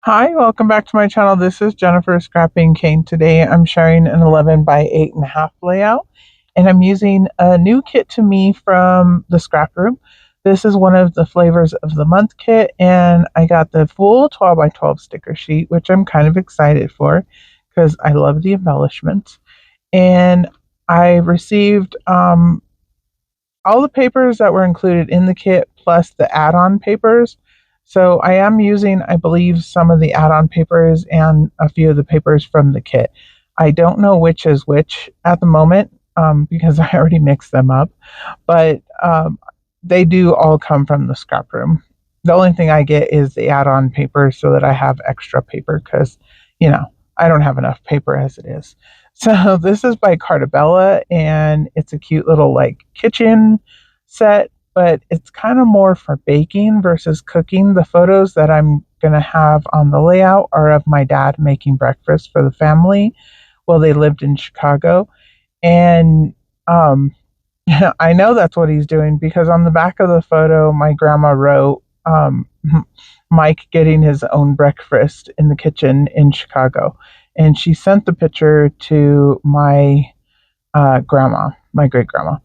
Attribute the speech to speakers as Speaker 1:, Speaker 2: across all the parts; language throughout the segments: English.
Speaker 1: Hi, welcome back to my channel. This is Jennifer Scrapping Cane. Today I'm sharing an 11 by 8.5 layout, and I'm using a new kit to me from the scrap room. This is one of the flavors of the month kit, and I got the full 12 by 12 sticker sheet, which I'm kind of excited for because I love the embellishments. And I received all the papers that were included in the kit plus the add-on papers. So I am using, I believe, some of the add-on papers and a few of the papers from the kit. I don't know which is which at the moment because I already mixed them up, but they do all come from the scrap room. The only thing I get is the add-on paper so that I have extra paper because, you know, I don't have enough paper as it is. So this is by Carta Bella, and it's a cute little like kitchen set, but it's kind of more for baking versus cooking. The photos that I'm going to have on the layout are of my dad making breakfast for the family while they lived in Chicago. And um, I know that's what he's doing because on the back of the photo, my grandma wrote Mike getting his own breakfast in the kitchen in Chicago. And she sent the picture to my grandma, my great grandma.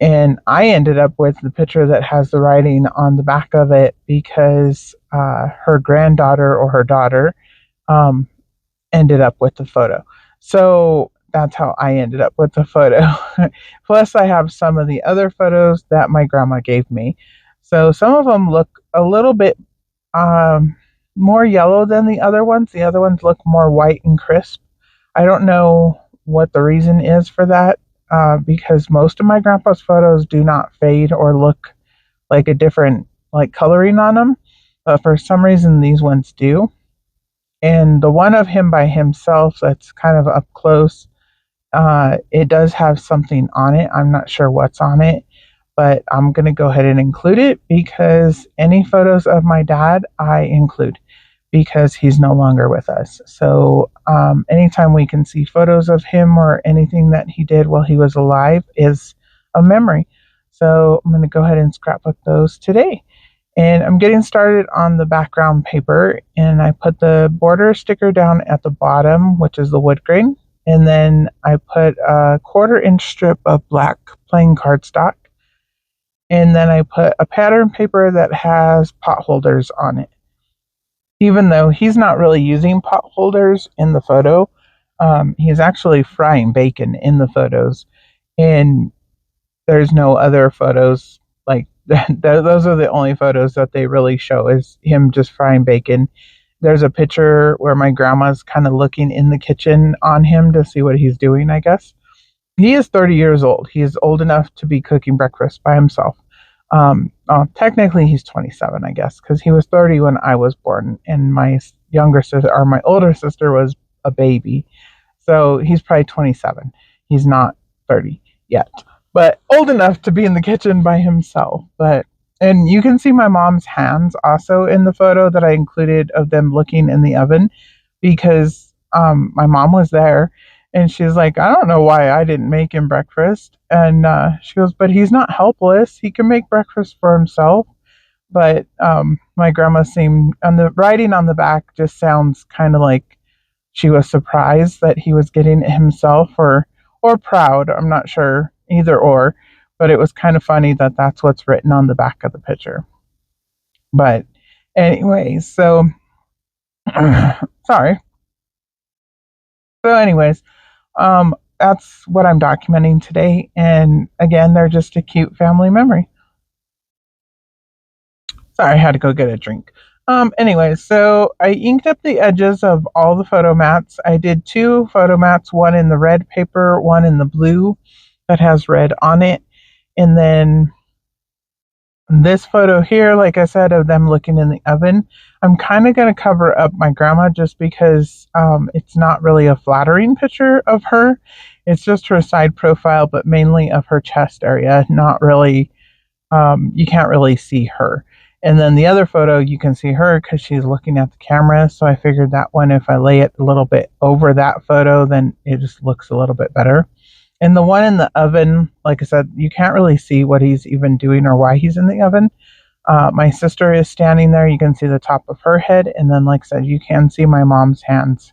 Speaker 1: And I ended up with the picture that has the writing on the back of it because her granddaughter or her daughter um, ended up with the photo. So that's how I ended up with the photo. Plus, I have some of the other photos that my grandma gave me. So some of them look a little bit more yellow than the other ones. The other ones look more white and crisp. I don't know what the reason is for that because most of my grandpa's photos do not fade or look like a different like coloring on them. But for some reason, these ones do. And the one of him by himself that's kind of up close, it does have something on it. I'm not sure what's on it, but I'm going to go ahead and include it because any photos of my dad I include because he's no longer with us. So anytime we can see photos of him or anything that he did while he was alive is a memory. So I'm going to go ahead and scrapbook those today. And I'm getting started on the background paper, and I put the border sticker down at the bottom, which is the wood grain. And then I put a 1/4 inch strip of black plain cardstock. And then I put a pattern paper that has pot holders on it. Even though he's not really using pot holders in the photo, he's actually frying bacon in the photos. And there's no other photos like those are the only photos that they really show is him just frying bacon. There's a picture where my grandma's kind of looking in the kitchen on him to see what he's doing, I guess. He is 30 years old. He is old enough to be cooking breakfast by himself. Technically, he's 27, I guess, because he was 30 when I was born, and my younger sister or my older sister was a baby. So he's probably 27. He's not 30 yet, but old enough to be in the kitchen by himself. And you can see my mom's hands also in the photo that I included of them looking in the oven because my mom was there and she's like, I don't know why I didn't make him breakfast. And she goes, but he's not helpless. He can make breakfast for himself. But my grandma seemed, and the writing on the back just sounds kind of like she was surprised that he was getting it himself or proud. I'm not sure, either or. But it was kind of funny that that's what's written on the back of the picture. But anyways, so sorry. So anyways, that's what I'm documenting today. And again, they're just a cute family memory. Sorry, I had to go get a drink. Anyway, so I inked up the edges of all the photo mats. I did 2 photo mats, one in the red paper, one in the blue that has red on it. And then this photo here, like I said, of them looking in the oven, I'm kind of going to cover up my grandma just because it's not really a flattering picture of her. It's just her side profile, but mainly of her chest area, not really, you can't really see her. And then the other photo, you can see her because she's looking at the camera. So I figured that one, if I lay it a little bit over that photo, then it just looks a little bit better. And the one in the oven, like I said, you can't really see what he's even doing or why he's in the oven. My sister is standing there. You can see the top of her head. And then, like I said, you can see my mom's hands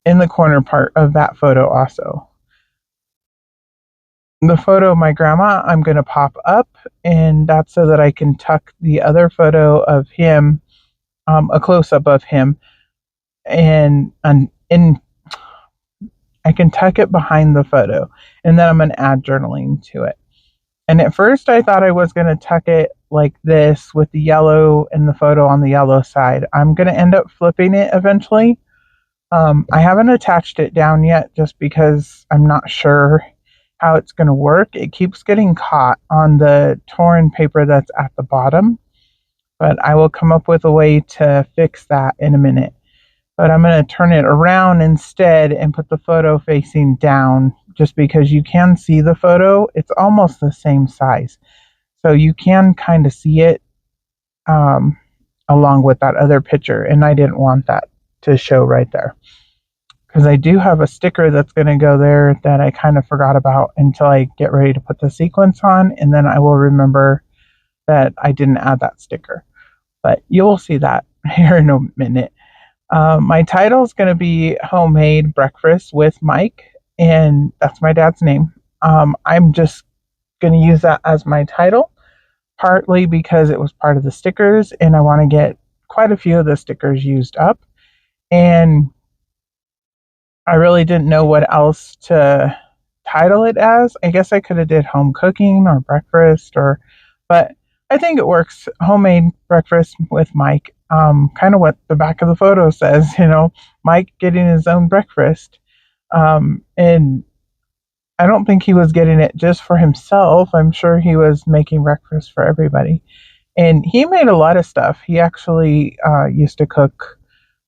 Speaker 1: in the corner part of that photo also. The photo of my grandma, I'm going to pop up, and that's so that I can tuck the other photo of him, a close up of him, and in I can tuck it behind the photo, and then I'm going to add journaling to it. And at first, I thought I was going to tuck it like this with the yellow and the photo on the yellow side. I'm going to end up flipping it eventually. I haven't attached it down yet just because I'm not sure how it's going to work. It keeps getting caught on the torn paper that's at the bottom, but I will come up with a way to fix that in a minute. But I'm going to turn it around instead and put the photo facing down just because you can see the photo. It's almost the same size. So you can kind of see it um, along with that other picture. And I didn't want that to show right there because I do have a sticker that's going to go there that I kind of forgot about until I get ready to put the sequence on. And then I will remember that I didn't add that sticker. But you'll see that here in a minute. My title is going to be Homemade Breakfast with Mike, and that's my dad's name. I'm just going to use that as my title, partly because it was part of the stickers, and I want to get quite a few of the stickers used up. And I really didn't know what else to title it as. I guess I could have did home cooking or breakfast but I think it works. Homemade breakfast with Mike. Kind of what the back of the photo says, Mike getting his own breakfast. And I don't think he was getting it just for himself. I'm sure he was making breakfast for everybody. And he made a lot of stuff. He actually used to cook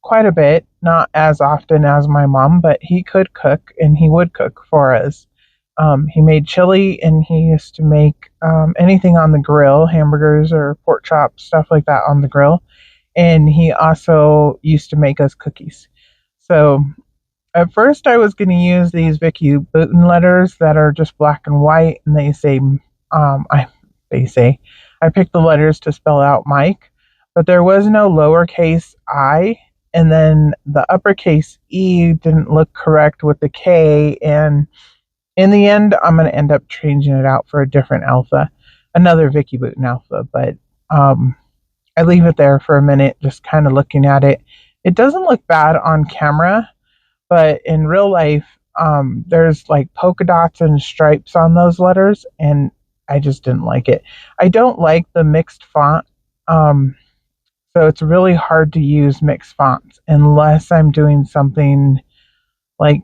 Speaker 1: quite a bit, not as often as my mom, but he could cook and he would cook for us. He made chili and he used to make anything on the grill, hamburgers or pork chops, stuff like that on the grill. And he also used to make us cookies. So at first, I was going to use these Vicky Bouton letters that are just black and white, and they say, I picked the letters to spell out Mike, but there was no lowercase I, and then the uppercase E didn't look correct with the K, and in the end, I'm going to end up changing it out for a different alpha, another Vicky Bouton alpha, but um, I leave it there for a minute, just kind of looking at it. It doesn't look bad on camera, but in real life, there's like polka dots and stripes on those letters, and I just didn't like it. I don't like the mixed font, um, so it's really hard to use mixed fonts unless I'm doing something like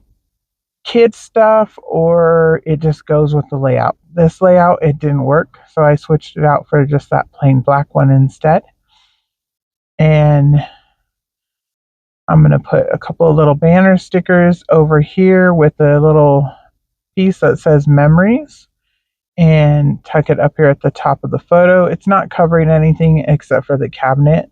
Speaker 1: kid stuff or it just goes with the layout. This layout, it didn't work, so I switched it out for just that plain black one instead. And I'm going to put a couple of little banner stickers over here with a little piece that says memories and tuck it up here at the top of the photo. It's not covering anything except for the cabinet.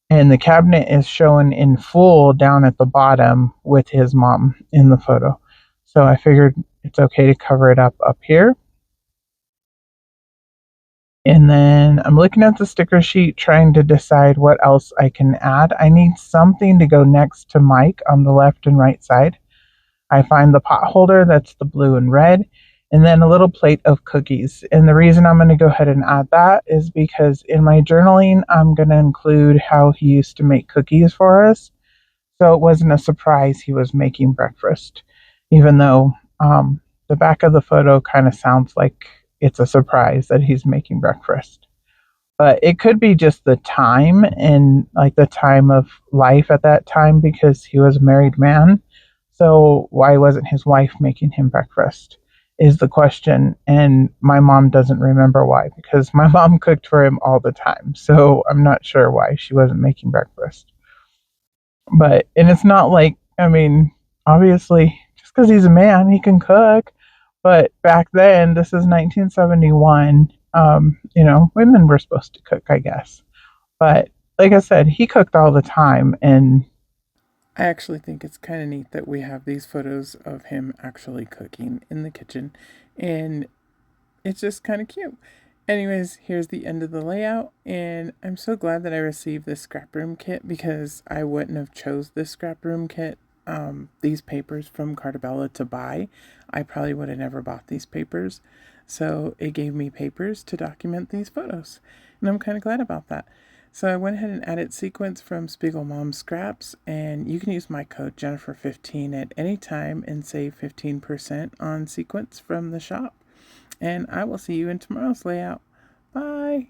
Speaker 1: And the cabinet is shown in full down at the bottom with his mom in the photo. So I figured it's okay to cover it up here. And then I'm looking at the sticker sheet trying to decide what else I can add. I need something to go next to Mike on the left and right side. I find the pot holder, that's the blue and red, and then a little plate of cookies. And the reason I'm going to go ahead and add that is because in my journaling, I'm going to include how he used to make cookies for us. So it wasn't a surprise he was making breakfast, even though the back of the photo kind of sounds like it's a surprise that he's making breakfast. But it could be just the time and like the time of life at that time because he was a married man. So why wasn't his wife making him breakfast? Is the question. And my mom doesn't remember why because my mom cooked for him all the time. So I'm not sure why she wasn't making breakfast. And it's not like, I mean, obviously, just because he's a man, he can cook. But back then, this is 1971, women were supposed to cook, I guess. But like I said, he cooked all the time. And I actually think it's kind of neat that we have these photos of him actually cooking in the kitchen. And it's just kind of cute. Anyways, here's the end of the layout, and I'm so glad that I received this scrap room kit because I wouldn't have chose this scrap room kit, these papers from Carta Bella to buy. I probably would have never bought these papers, so it gave me papers to document these photos, and I'm kind of glad about that. So I went ahead and added sequins from Spiegelmom Scraps, and you can use my code Jennifer15 at any time and save 15% on sequins from the shop. And I will see you in tomorrow's layout. Bye.